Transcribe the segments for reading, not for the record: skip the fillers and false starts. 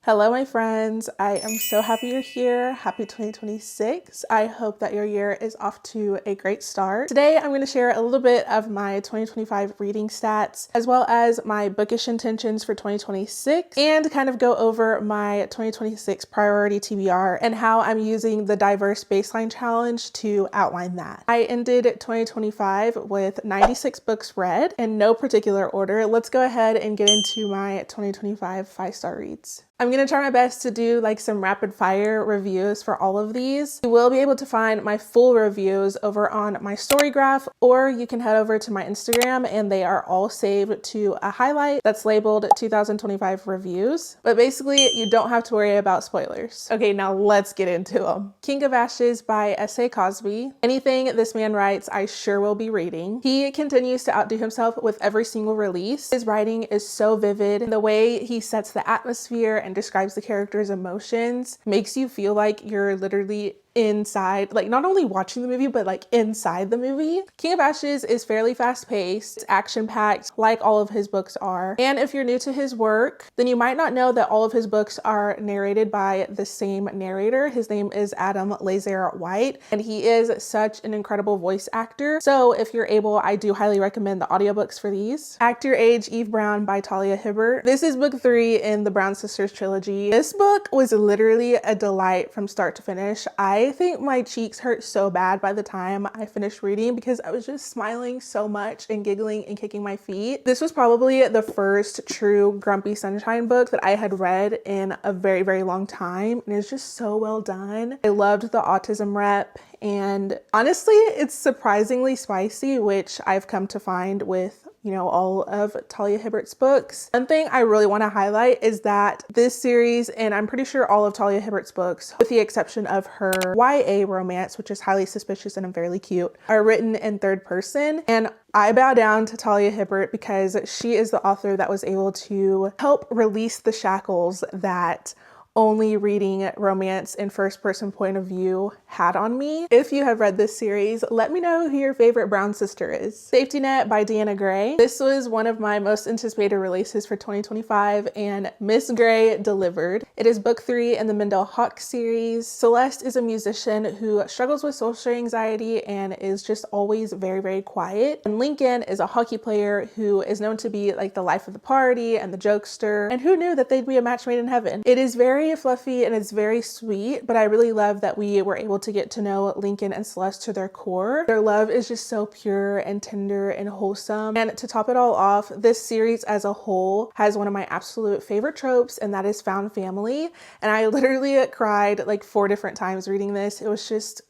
Hello, my friends. I am so happy you're here. Happy 2026. I hope that your year is off to a great start. Today, I'm going to share a little bit of my 2025 reading stats, as well as my bookish intentions for 2026, and kind of go over my 2026 priority TBR and how I'm using the diverse baseline challenge to outline that. I ended 2025 with 96 books read in no particular order. Let's go ahead and get into my 2025 5-star reads. I'm going to try my best to do like some rapid fire reviews for all of these. You will be able to find my full reviews over on my storygraph, or you can head over to my Instagram and they are all saved to a highlight that's labeled 2025 reviews. But basically you don't have to worry about spoilers. Okay, now let's get into them. King of Ashes by S.A. Cosby. Anything this man writes, I sure will be reading. He continues to outdo himself with every single release. His writing is so vivid, and the way he sets the atmosphere and describes the character's emotions makes you feel like you're literally inside, like not only watching the movie, but like inside the movie. King of Ashes is fairly fast-paced, it's action-packed, like all of his books are. And if you're new to his work, then you might not know that all of his books are narrated by the same narrator. His name is Adam Lazer White, and he is such an incredible voice actor. So if you're able, I do highly recommend the audiobooks for these. Act Your Age, Eve Brown by Talia Hibbert. This is book 3 in the Brown Sisters trilogy. This book was literally a delight from start to finish. I think my cheeks hurt so bad by the time I finished reading because I was just smiling so much and giggling and kicking my feet. This was probably the first true Grumpy Sunshine book that I had read in a very, very long time, and it's just so well done. I loved the autism rep, and honestly, it's surprisingly spicy, which I've come to find with all of Talia Hibbert's books. One thing I really want to highlight is that this series, and I'm pretty sure all of Talia Hibbert's books, with the exception of her YA romance, which is Highly Suspicious and Fairly Cute, are written in third person. And I bow down to Talia Hibbert because she is the author that was able to help release the shackles that only reading romance in first-person point of view had on me. If you have read this series, let me know who your favorite brown sister is. Safety Net by Deanna Gray. This was one of my most anticipated releases for 2025, and Miss Gray delivered. It is book 3 in the Mendel Hawk series. Celeste is a musician who struggles with social anxiety and is just always very, very quiet. And Lincoln is a hockey player who is known to be like the life of the party and the jokester, and who knew that they'd be a match made in heaven. It is very fluffy and it's very sweet, but I really love that we were able to get to know Lincoln and Celeste to their core. Their love is just so pure and tender and wholesome. And to top it all off, this series as a whole has one of my absolute favorite tropes, and that is found family. And I literally cried like 4 different times reading this. It was just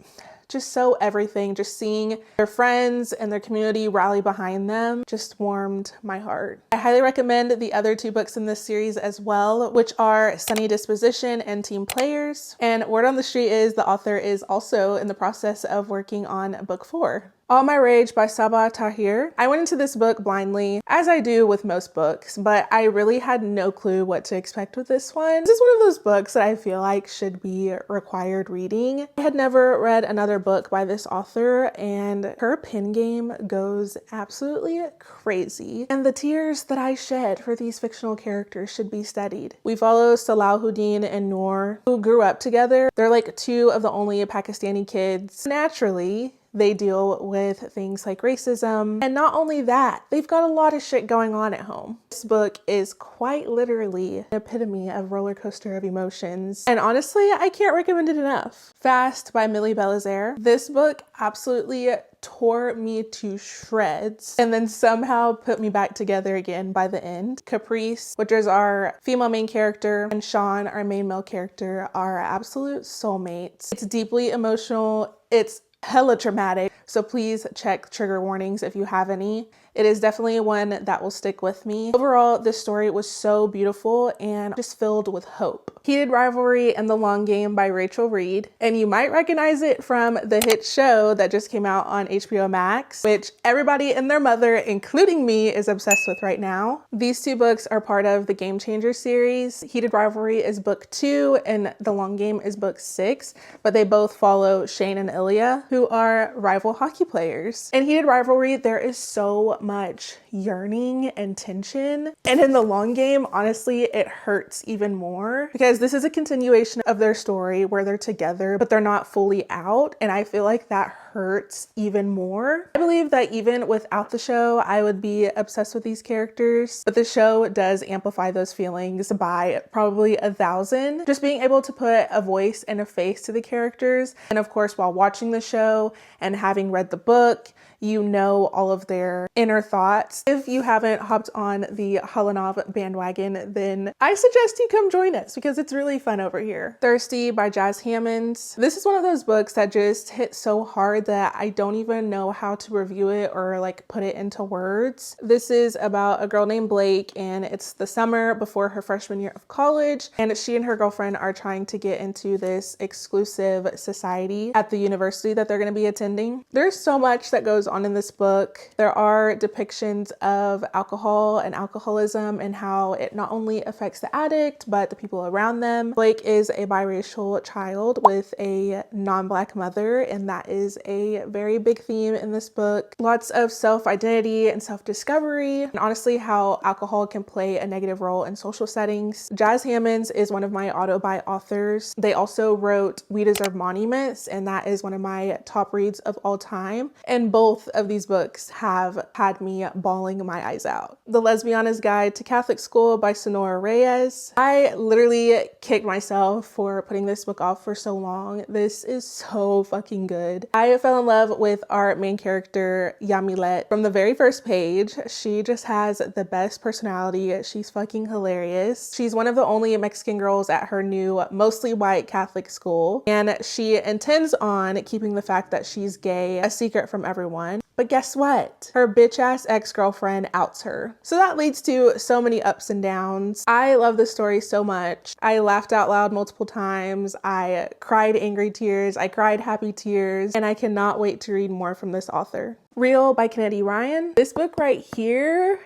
so everything. Just seeing their friends and their community rally behind them just warmed my heart. I highly recommend the other 2 books in this series as well, which are Sunny Disposition and Team Players. And word on the street is the author is also in the process of working on book 4. All My Rage by Sabaa Tahir. I went into this book blindly, as I do with most books, but I really had no clue what to expect with this one. This is one of those books that I feel like should be required reading. I had never read another book by this author, and her pen game goes absolutely crazy. And the tears that I shed for these fictional characters should be studied. We follow Salahuddin and Noor, who grew up together. They're like 2 of the only Pakistani kids. Naturally, they deal with things like racism. And not only that, they've got a lot of shit going on at home. This book is quite literally an epitome of roller coaster of emotions. And honestly, I can't recommend it enough. Fast by Millie Belizaire. This book absolutely tore me to shreds and then somehow put me back together again by the end. Caprice, which is our female main character, and Sean, our main male character, are absolute soulmates. It's deeply emotional. It's hella traumatic, so please check trigger warnings if you have any. It is definitely one that will stick with me. Overall, this story was so beautiful and just filled with hope. Heated Rivalry and The Long Game by Rachel Reed. And you might recognize it from the hit show that just came out on HBO Max, which everybody and their mother, including me, is obsessed with right now. These 2 books are part of the Game Changer series. Heated Rivalry is book 2 and The Long Game is book 6, but they both follow Shane and Ilya, who are rival hockey players. In Heated Rivalry, there is so much yearning and tension. And in the long game, honestly, it hurts even more because this is a continuation of their story where they're together, but they're not fully out. And I feel like that hurts even more. I believe that even without the show, I would be obsessed with these characters, but the show does amplify those feelings by probably 1,000. Just being able to put a voice and a face to the characters. And of course, while watching the show and having read the book, you know all of their inner thoughts. If you haven't hopped on the Hollanov bandwagon, then I suggest you come join us because it's really fun over here. Thirsty by Jazz Hammonds. This is one of those books that just hit so hard that I don't even know how to review it or like put it into words. This is about a girl named Blake, and it's the summer before her freshman year of college, and she and her girlfriend are trying to get into this exclusive society at the university that they're going to be attending. There's so much that goes on in this book. There are depictions of alcohol and alcoholism and how it not only affects the addict, but the people around them. Blake is a biracial child with a non-Black mother, and that is a very big theme in this book. Lots of self-identity and self-discovery, and honestly how alcohol can play a negative role in social settings. Jazz Hammonds is one of my auto-buy authors. They also wrote We Deserve Monuments, and that is one of my top reads of all time. And both of these books have had me bawling my eyes out. The Lesbiana's Guide to Catholic School by Sonora Reyes. I literally kicked myself for putting this book off for so long. This is so fucking good. I fell in love with our main character, Yamilet. From the very first page, she just has the best personality. She's fucking hilarious. She's one of the only Mexican girls at her new, mostly white Catholic school, and she intends on keeping the fact that she's gay a secret from everyone. But guess what? Her bitch ass ex-girlfriend outs her. So that leads to so many ups and downs. I love this story so much. I laughed out loud multiple times. I cried angry tears. I cried happy tears. And I cannot wait to read more from this author. Real by Kennedy Ryan. This book right here,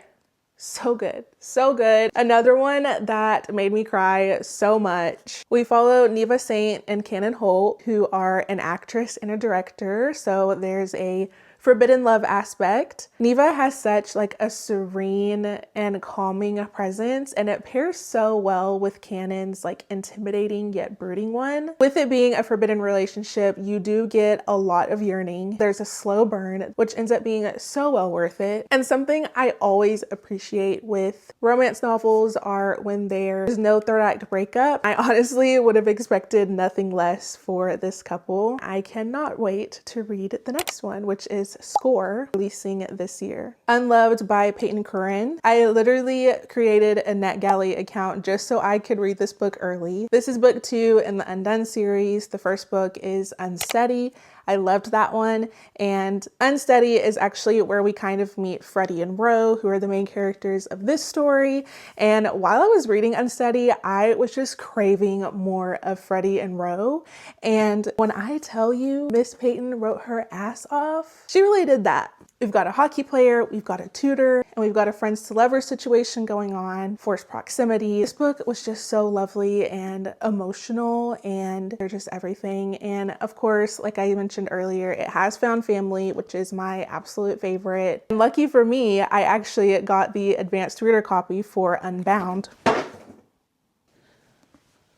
so good. So good. Another one that made me cry so much. We follow Neva Saint and Cannon Holt, who are an actress and a director. So there's a forbidden love aspect. Neva has such like a serene and calming presence, and it pairs so well with Cannon's like intimidating yet brooding one. With it being a forbidden relationship, you do get a lot of yearning. There's a slow burn, which ends up being so well worth it. And something I always appreciate with romance novels are when there's no third act breakup. I honestly would have expected nothing less for this couple. I cannot wait to read the next one, which is Score, releasing this year. Unloved by Peyton Curran. I literally created a NetGalley account just so I could read this book early. This is book 2 in the Undone series. The first book is Unsteady. I loved that one. And Unsteady is actually where we kind of meet Freddie and Ro, who are the main characters of this story. And while I was reading Unsteady, I was just craving more of Freddie and Ro. And when I tell you Miss Peyton wrote her ass off, she really did that. We've got a hockey player, we've got a tutor, and we've got a friends to lovers situation going on, forced proximity. This book was just so lovely and emotional, and they're just everything. And of course, like I mentioned earlier, it has found family, which is my absolute favorite. And lucky for me, I actually got the advanced reader copy for Unbound.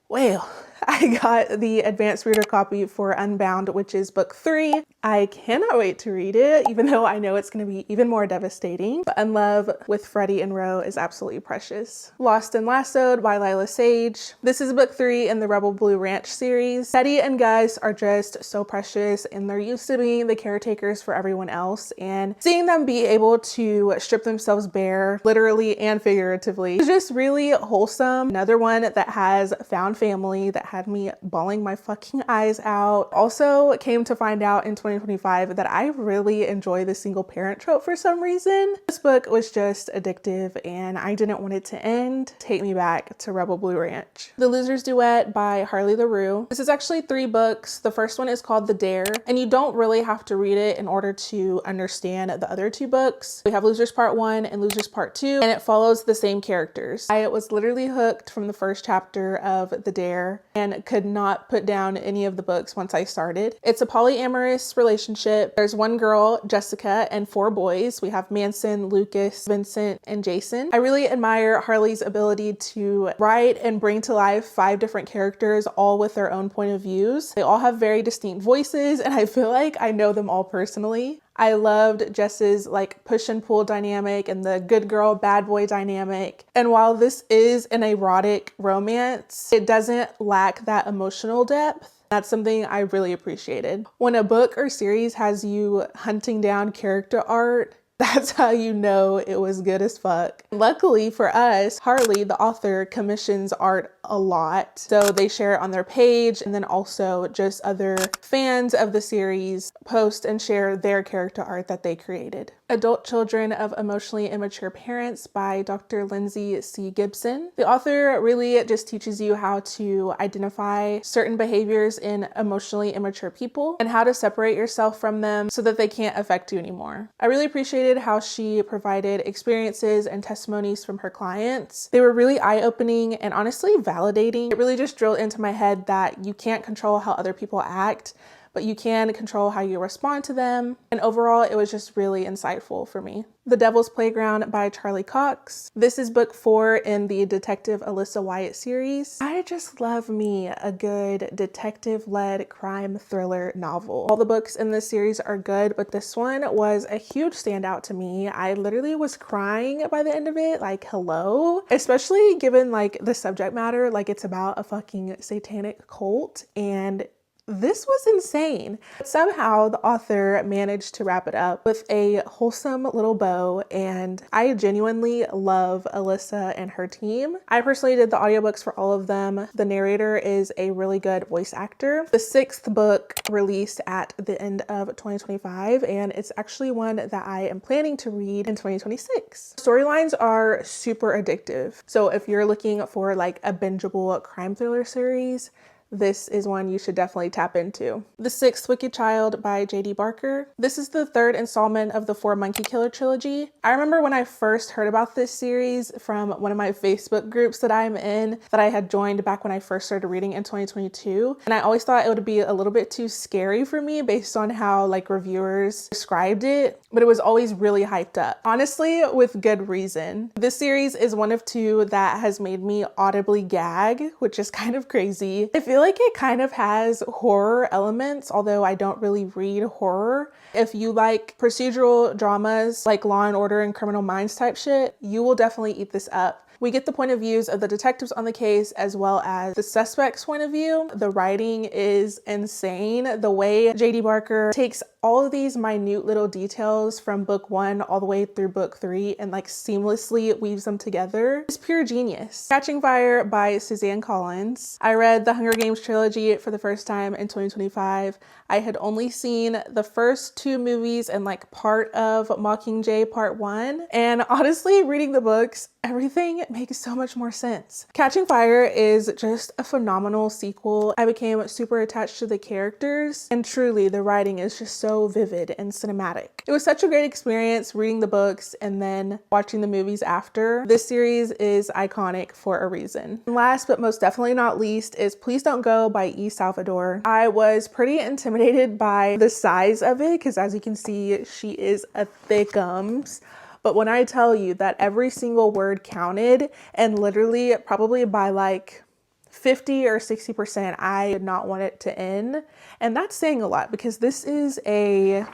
Well, I got the advanced reader copy for Unbound, which is book 3. I cannot wait to read it, even though I know it's going to be even more devastating. But Unlove with Freddie and Ro is absolutely precious. Lost and Lassoed by Lila Sage. This is book 3 in the Rebel Blue Ranch series. Teddy and Gus are just so precious, and they're used to being the caretakers for everyone else. And seeing them be able to strip themselves bare, literally and figuratively, is just really wholesome. Another one that has found family that had me bawling my fucking eyes out. Also came to find out in 2025 that I really enjoy the single parent trope for some reason. This book was just addictive and I didn't want it to end. Take me back to Rebel Blue Ranch. The Loser's Duet by Harley LaRue. This is actually 3 books. The first one is called The Dare, and you don't really have to read it in order to understand the other 2 books. We have Losers Part 1 and Losers Part 2, and it follows the same characters. I was literally hooked from the first chapter of The Dare and could not put down any of the books once I started. It's a polyamorous relationship. There's one girl, Jessica, and 4 boys. We have Manson, Lucas, Vincent, and Jason. I really admire Harley's ability to write and bring to life 5 different characters, all with their own point of views. They all have very distinct voices, and I feel like I know them all personally. I loved Jess's like push and pull dynamic and the good girl, bad boy dynamic. And while this is an erotic romance, it doesn't lack that emotional depth. That's something I really appreciated. When a book or series has you hunting down character art, that's how you know it was good as fuck. Luckily for us, Harley, the author, commissions art a lot. So they share it on their page, and then also just other fans of the series post and share their character art that they created. Adult Children of Emotionally Immature Parents by Dr. Lindsay C. Gibson. The author really just teaches you how to identify certain behaviors in emotionally immature people and how to separate yourself from them so that they can't affect you anymore. I really appreciated how she provided experiences and testimonies from her clients. They were really eye-opening and honestly validating. It really just drilled into my head that you can't control how other people act, but you can control how you respond to them. And overall, it was just really insightful for me. The Devil's Playground by Charlie Cox. This is book 4 in the Detective Alyssa Wyatt series. I just love me a good detective-led crime thriller novel. All the books in this series are good, but this one was a huge standout to me. I literally was crying by the end of it, like hello, especially given like the subject matter, like it's about a fucking satanic cult, and this was insane. Somehow the author managed to wrap it up with a wholesome little bow, and I genuinely love Alyssa and her team. I personally did the audiobooks for all of them. The narrator is a really good voice actor. The 6th book released at the end of 2025, and it's actually one that I am planning to read in 2026. Storylines are super addictive. So if you're looking for like a bingeable crime thriller series, this is one you should definitely tap into. The Sixth Wicked Child by J.D. Barker. This is the 3rd installment of the 4 Monkey Killer trilogy. I remember when I first heard about this series from one of my Facebook groups that I'm in, that I had joined back when I first started reading in 2022. And I always thought it would be a little bit too scary for me based on how like reviewers described it, but it was always really hyped up. Honestly, with good reason. This series is one of 2 that has made me audibly gag, which is kind of crazy. I feel like it kind of has horror elements, although I don't really read horror. If you like procedural dramas like Law and Order and Criminal Minds type shit, you will definitely eat this up. We get the point of views of the detectives on the case as well as the suspect's point of view. The writing is insane. The way J.D. Barker takes all of these minute little details from book 1 all the way through book 3 and like seamlessly weaves them together is pure genius. Catching Fire by Suzanne Collins. I read the Hunger Games trilogy for the first time in 2025. I had only seen the first 2 movies and like part of Mockingjay Part 1. And honestly, reading the books, everything makes so much more sense. Catching Fire is just a phenomenal sequel. I became super attached to the characters, and truly the writing is just so vivid and cinematic. It was such a great experience reading the books and then watching the movies after. This series is iconic for a reason. And last but most definitely not least is Please Don't Go by E. Salvador. I was pretty intimidated by the size of it because, as you can see, she is a thickums. But when I tell you that every single word counted, and literally probably by like 50 or 60%, I did not want it to end. And that's saying a lot because this is a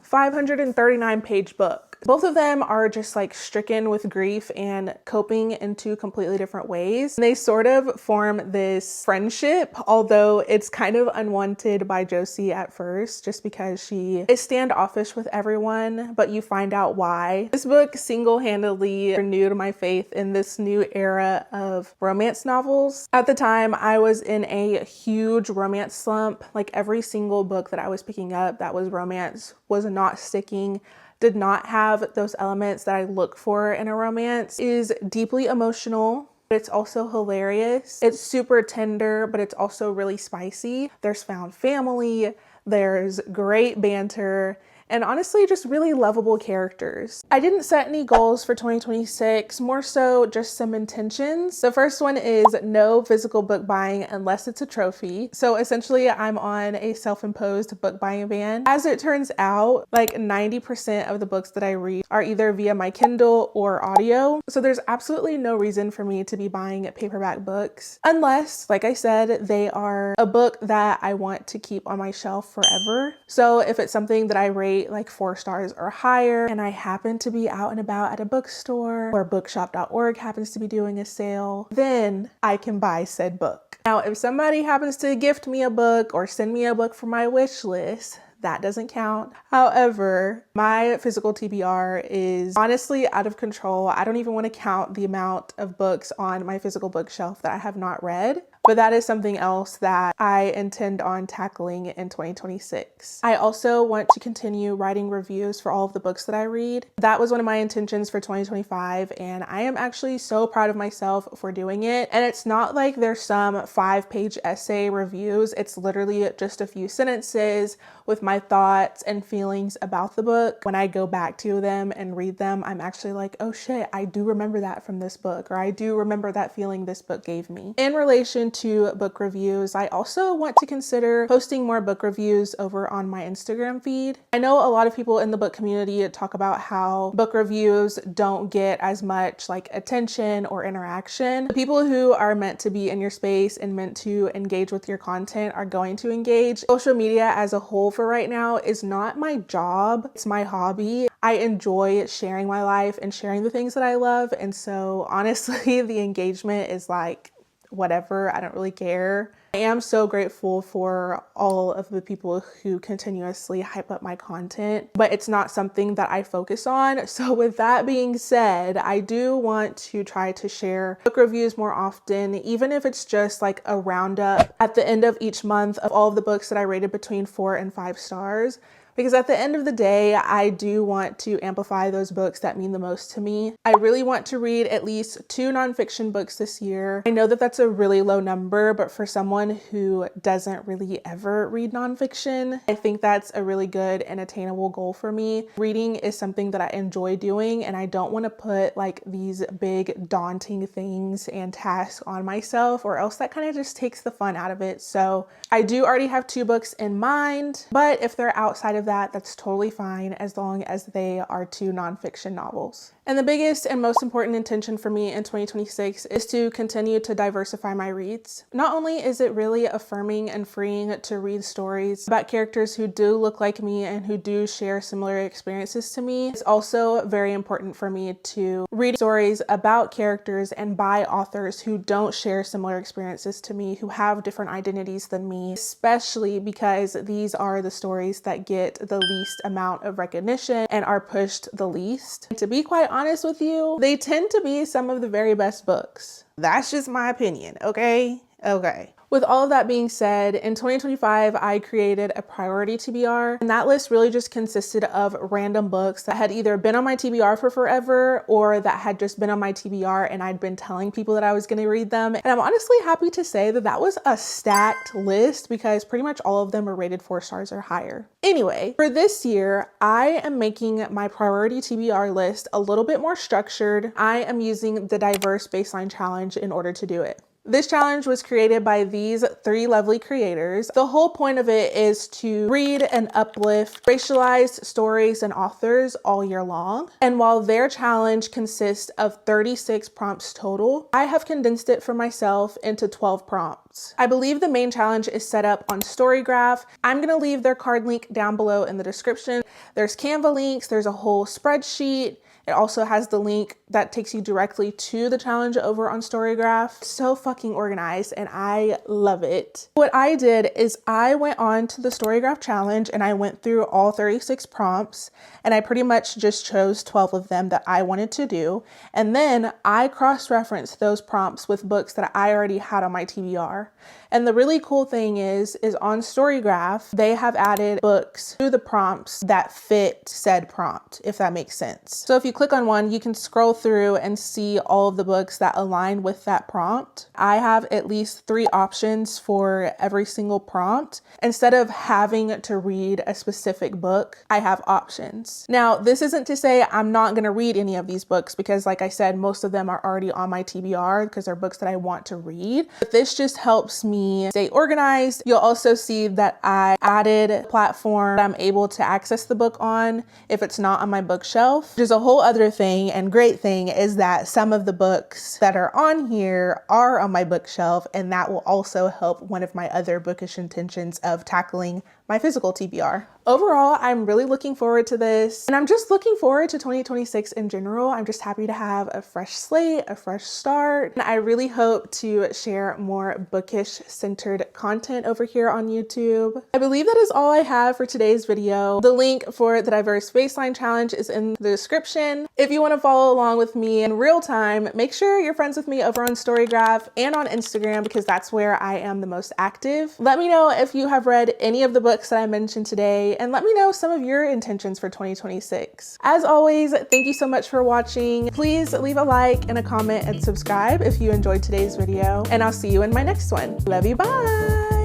539 page book. Both of them are just like stricken with grief and coping in 2 completely different ways. And they sort of form this friendship, although it's kind of unwanted by Josie at first, just because she is standoffish with everyone, but you find out why. This book single-handedly renewed my faith in this new era of romance novels. At the time, I was in a huge romance slump. Like every single book that I was picking up that was romance was not sticking, did not have those elements that I look for in a romance. It is deeply emotional, but it's also hilarious. It's super tender, but it's also really spicy. There's found family, there's great banter, and honestly just really lovable characters. I didn't set any goals for 2026, more so just some intentions. The first one is no physical book buying unless it's a trophy. So essentially I'm on a self-imposed book buying ban. As it turns out, like 90% of the books that I read are either via my Kindle or audio. So there's absolutely no reason for me to be buying paperback books unless, like I said, they are a book that I want to keep on my shelf forever. So if it's something that I rate like 4 stars or higher and I happen to be out and about at a bookstore or bookshop.org happens to be doing a sale, then I can buy said book. Now, if somebody happens to gift me a book or send me a book for my wish list, that doesn't count. However, my physical TBR is honestly out of control. I don't even want to count the amount of books on my physical bookshelf that I have not read. But that is something else that I intend on tackling in 2026. I also want to continue writing reviews for all of the books that I read. That was one of my intentions for 2025, and I am actually so proud of myself for doing it. And it's not like there's some 5-page essay reviews. It's literally just a few sentences with my thoughts and feelings about the book. When I go back to them and read them, I'm actually like, oh shit, I do remember that from this book, or I do remember that feeling this book gave me. In relation to book reviews, I also want to consider posting more book reviews over on my Instagram feed. I know a lot of people in the book community talk about how book reviews don't get as much like attention or interaction. The people who are meant to be in your space and meant to engage with your content are going to engage. Social media as a whole for right now is not my job, it's my hobby. I enjoy sharing my life and sharing the things that I love, and so honestly the engagement is like whatever, I don't really care. I am so grateful for all of the people who continuously hype up my content, but it's not something that I focus on. So with that being said, I do want to try to share book reviews more often, even if it's just like a roundup at the end of each month of all of the books that I rated between 4 and 5 stars. Because at the end of the day, I do want to amplify those books that mean the most to me. I really want to read at least 2 nonfiction books this year. I know that that's a really low number, but for someone who doesn't really ever read nonfiction, I think that's a really good and attainable goal for me. Reading is something that I enjoy doing, and I don't want to put like these big daunting things and tasks on myself, or else that kind of just takes the fun out of it. So I do already have 2 books in mind, but if they're outside of that's totally fine as long as they are 2 nonfiction novels. And the biggest and most important intention for me in 2026 is to continue to diversify my reads. Not only is it really affirming and freeing to read stories about characters who do look like me and who do share similar experiences to me, it's also very important for me to read stories about characters and by authors who don't share similar experiences to me, who have different identities than me, especially because these are the stories that get the least amount of recognition and are pushed the least. And to be quite honest with you, they tend to be some of the very best books. That's just my opinion, okay? Okay. With all of that being said, in 2025, I created a priority TBR, and that list really just consisted of random books that had either been on my TBR for forever or that had just been on my TBR and I'd been telling people that I was going to read them. And I'm honestly happy to say that that was a stacked list because pretty much all of them were rated 4 stars or higher. Anyway, for this year, I am making my priority TBR list a little bit more structured. I am using the diverse baseline challenge in order to do it. This challenge was created by these 3 lovely creators. The whole point of it is to read and uplift racialized stories and authors all year long. And while their challenge consists of 36 prompts total, I have condensed it for myself into 12 prompts. I believe the main challenge is set up on Storygraph. I'm gonna leave their card link down below in the description. There's Canva links, there's a whole spreadsheet. It also has the link that takes you directly to the challenge over on Storygraph. So fucking organized and I love it. What I did is I went on to the Storygraph challenge and I went through all 36 prompts and I pretty much just chose 12 of them that I wanted to do. And then I cross-referenced those prompts with books that I already had on my TBR. And the really cool thing is on Storygraph, they have added books to the prompts that fit said prompt, if that makes sense. So if you click on one, you can scroll through and see all of the books that align with that prompt. I have at least 3 options for every single prompt. Instead of having to read a specific book, I have options. Now, this isn't to say I'm not going to read any of these books because, like I said, most of them are already on my TBR because they're books that I want to read. But this just helps me stay organized. You'll also see that I added a platform that I'm able to access the book on if it's not on my bookshelf. There's a whole other thing and great thing is that some of the books that are on here are on my bookshelf, and that will also help one of my other bookish intentions of tackling my physical TBR. Overall, I'm really looking forward to this, and I'm just looking forward to 2026 in general. I'm just happy to have a fresh slate, a fresh start, and I really hope to share more bookish centered content over here on YouTube. I believe that is all I have for today's video. The link for the Diverse Baseline Challenge is in the description. If you want to follow along with me in real time, make sure you're friends with me over on Storygraph and on Instagram because that's where I am the most active. Let me know if you have read any of the books that I mentioned today, and let me know some of your intentions for 2026. As always, thank you so much for watching. Please leave a like and a comment and subscribe if you enjoyed today's video, and I'll see you in my next one. Love you, bye!